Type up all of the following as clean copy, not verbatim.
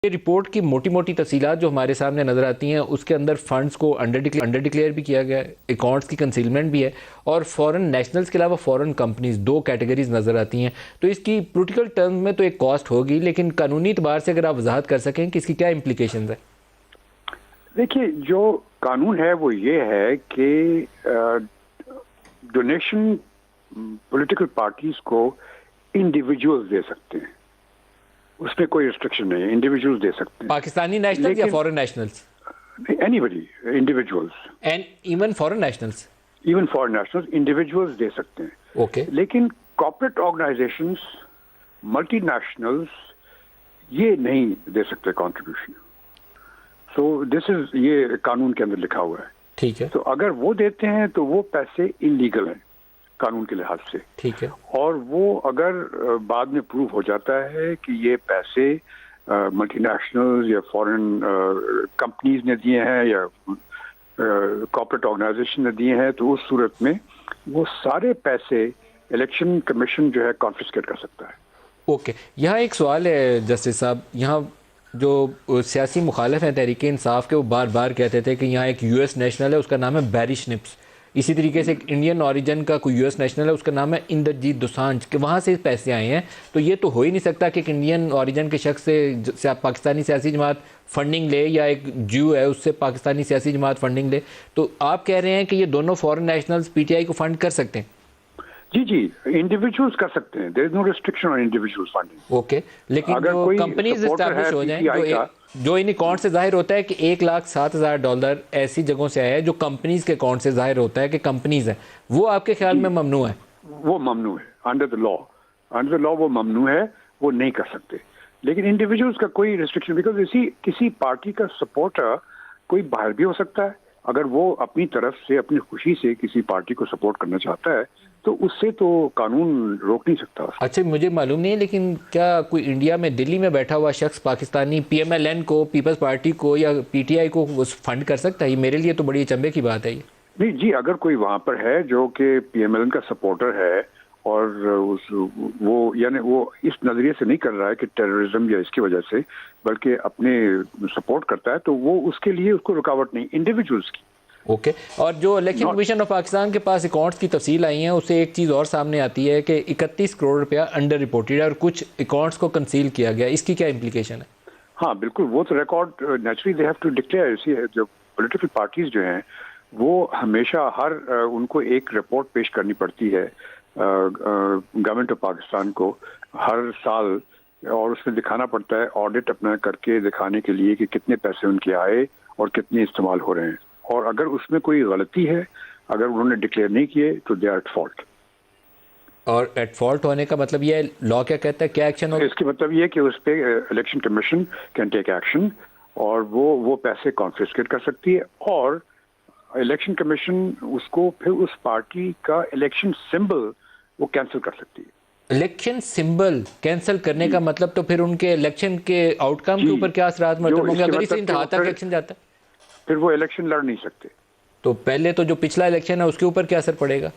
یہ رپورٹ کی موٹی موٹی تفصیلات جو ہمارے سامنے نظر آتی ہیں اس کے اندر فنڈز کو انڈر ڈکلیئر بھی کیا گیا ہے، اکاؤنٹس کی کنسیلمنٹ بھی ہے، اور فورن نیشنلز کے علاوہ فورن کمپنیز دو کیٹیگریز نظر آتی ہیں۔ تو اس کی پولیٹیکل ٹرمز میں تو ایک کاسٹ ہوگی، لیکن قانونی اعتبار سے اگر آپ وضاحت کر سکیں کہ اس کی کیا امپلیکیشنز ہیں؟ دیکھیے، جو قانون ہے وہ یہ ہے کہ ڈونیشن پولیٹیکل پارٹیز کو انڈیویجولز دے سکتے ہیں، اس میں کوئی ریسٹرکشن نہیں ہے، انڈیویجولز دے سکتے ہیں۔ پاکستانی نیشنلز یا foreign nationals? Anybody, individuals, and even foreign nationals? Even foreign nationals, individuals دے سکتے ہیں۔ اوکے، لیکن کارپوریٹ آرگنائزیشنز، ملٹی نیشنلز یہ نہیں دے سکتے کنٹریبیوشن۔ سو دس از، یہ قانون کے اندر لکھا ہوا ہے۔ ٹھیک ہے، تو اگر وہ دیتے ہیں تو وہ پیسے انلیگل ہیں قانون کے لحاظ سے، ٹھیک ہے، اور وہ اگر بعد میں پروو ہو جاتا ہے کہ یہ پیسے ملٹی نیشنلز یا فورن کمپنیز نے دیے ہیں یا کارپوریٹ آرگنائزیشن نے دیے ہیں، تو اس صورت میں وہ سارے پیسے الیکشن کمیشن جو ہے کانفسکیٹ کر سکتا ہے۔ اوکے۔ یہاں ایک سوال ہے جسٹس صاحب، یہاں جو سیاسی مخالف ہیں تحریک انصاف کے، وہ بار بار کہتے تھے کہ یہاں ایک یو ایس نیشنل ہے، اس کا نام ہے بیری شنپس، اسی طریقے سے ایک انڈین اوریجن کا کوئی یو ایس نیشنل ہے، اس کا نام ہے اندرجیت دوسانجھ، کہ وہاں سے پیسے آئے ہیں۔ تو یہ تو ہو ہی نہیں سکتا کہ ایک انڈین اوریجن کے شخص سے پاکستانی سیاسی جماعت فنڈنگ لے، یا ایک جیو ہے اس سے پاکستانی سیاسی جماعت فنڈنگ لے۔ تو آپ کہہ رہے ہیں کہ یہ دونوں فورن نیشنلز پی ٹی آئی کو فنڈ کر سکتے ہیں؟ جی، انڈیویجولز کر سکتے ہیں، there is no restriction on individual funding. Okay, لیکن اگر جو کوئی کمپنیز سپورٹر اسٹیبلش ہے ہو جائیں، PTI کا، جو ان اکاؤنٹ سے ظاہر ہوتا ہے کہ $1,07,000 ایسی جگہوں سے آیا ہے جو کمپنیز کے اکاؤنٹ سے ظاہر ہوتا ہے کہ کمپنیز ہیں، وہ آپ کے خیال میں ممنوع ہے؟ وہ ممنوع ہے، انڈر دا لا وہ ممنوع ہے، وہ نہیں کر سکتے۔ لیکن انڈیویجولز کا کوئی ریسٹرکشن، بیکاز کسی پارٹی کا سپورٹر کوئی باہر بھی ہو سکتا ہے، اگر وہ اپنی طرف سے اپنی خوشی سے کسی پارٹی کو سپورٹ کرنا چاہتا ہے تو اس سے تو قانون روک نہیں سکتا۔ اچھا، مجھے معلوم نہیں ہے، لیکن کیا کوئی انڈیا میں دلی میں بیٹھا ہوا شخص Pakistani P M L N کو، پیپلز پارٹی کو یا پی ٹی آئی کو فنڈ کر سکتا ہے؟ یہ میرے لیے تو بڑی اچنبے کی بات ہے۔ یہ نہیں جی، اگر کوئی وہاں پر ہے جو کہ پی ایم ایل این کا سپورٹر ہے، اور وہ یعنی وہ اس نظریے سے نہیں کر رہا ہے کہ ٹیررزم یا اس کی وجہ سے، بلکہ اپنے سپورٹ کرتا ہے، تو وہ اس کے لیے اس کو رکاوٹ نہیں، انڈیویجولز کی۔ اوکے۔ اور جو الیکشن کمیشن آف پاکستان کے پاس اکاؤنٹس کی تفصیل آئی ہیں، اس سے ایک چیز اور سامنے آتی ہے کہ 31 کروڑ روپیہ انڈر رپورٹڈ ہے اور کچھ اکاؤنٹس کو کنسیل کیا گیا، اس کی کیا امپلیکیشن ہے؟ ہاں بالکل، وہ تو record naturally they have to declare. جو پولیٹیکل پارٹیز جو ہیں وہ ہمیشہ ان کو ایک رپورٹ پیش کرنی پڑتی ہے گورنمنٹ آف پاکستان کو ہر سال، اور اس میں دکھانا پڑتا ہے، آڈٹ اپنا کر کے دکھانے کے لیے کہ کتنے پیسے ان کے آئے اور کتنے استعمال ہو رہے ہیں، اور اگر اس میں کوئی غلطی ہے، اگر انہوں نے ڈکلیئر نہیں کیے تو دے آر ایٹ فالٹ۔ اور ایٹ فالٹ ہونے کا مطلب یہ ہے، لا کیا کہتا ہے، کیا ایکشن ہوگا؟ اس کا مطلب یہ کہ اس پہ election commission can take action, اور وہ پیسے کانفسکیٹ کر سکتی ہے، اور الیکشن کمیشن اس کو پھر اس پارٹی کا الیکشن سمبل وہ کینسل کر سکتی ہے۔ الیکشن سمبل کینسل کرنے کا مطلب تو پھر ان کے الیکشن کے آؤٹ کم کے اوپر کیا اثرات مرتب ہوں گے؟ اگر اس انتہا تک ایکشن جاتا ہے پھر وہ الیکشن لڑ نہیں سکتے۔ تو پہلے تو جو پچھلا الیکشن ہے اس کے اوپر کیا اثر پڑے گا؟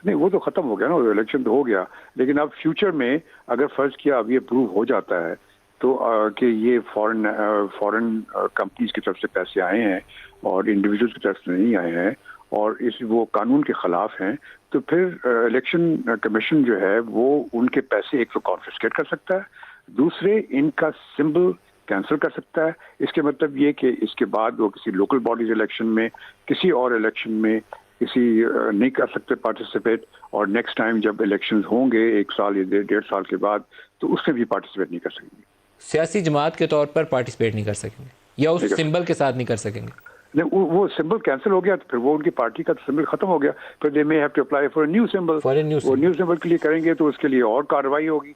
نہیں، وہ تو ختم ہو گیا نا، وہ الیکشن تو ہو گیا، لیکن اب فیوچر میں اگر فرض کیا اب یہ پروو ہو جاتا ہے تو کہ یہ فورن کمپنیز کی طرف سے پیسے آئے ہیں اور انڈیویجولز کی طرف سے نہیں آئے ہیں، اور وہ قانون کے خلاف ہیں، تو پھر الیکشن کمیشن جو ہے وہ ان کے پیسے ایک تو کانفسکیٹ کر سکتا ہے، دوسرے ان کا سمبل کینسل کر سکتا ہے۔ اس کے مطلب یہ کہ اس کے بعد وہ کسی لوکل باڈیز الیکشن میں، کسی اور الیکشن میں نہیں کر سکتے پارٹیسپیٹ، اور نیکسٹ ٹائم جب الیکشنز ہوں گے 1 سال یا 1.5 سال کے بعد، تو اس میں بھی پارٹیسپیٹ نہیں کر سکیں گے، سیاسی جماعت کے طور پر پارٹیسپیٹ نہیں کر سکیں گے، یا اس سمبل کے ساتھ نہیں کر سکیں گے؟ نہیں، وہ سمبل کینسل ہو گیا تو پھر وہ ان کی پارٹی کا سمبل ختم ہو گیا، پھر they may have to apply for a new symbol, وہ نیو سمبل کے لیے کریں گے تو اس کے لیے اور کارروائی ہوگی۔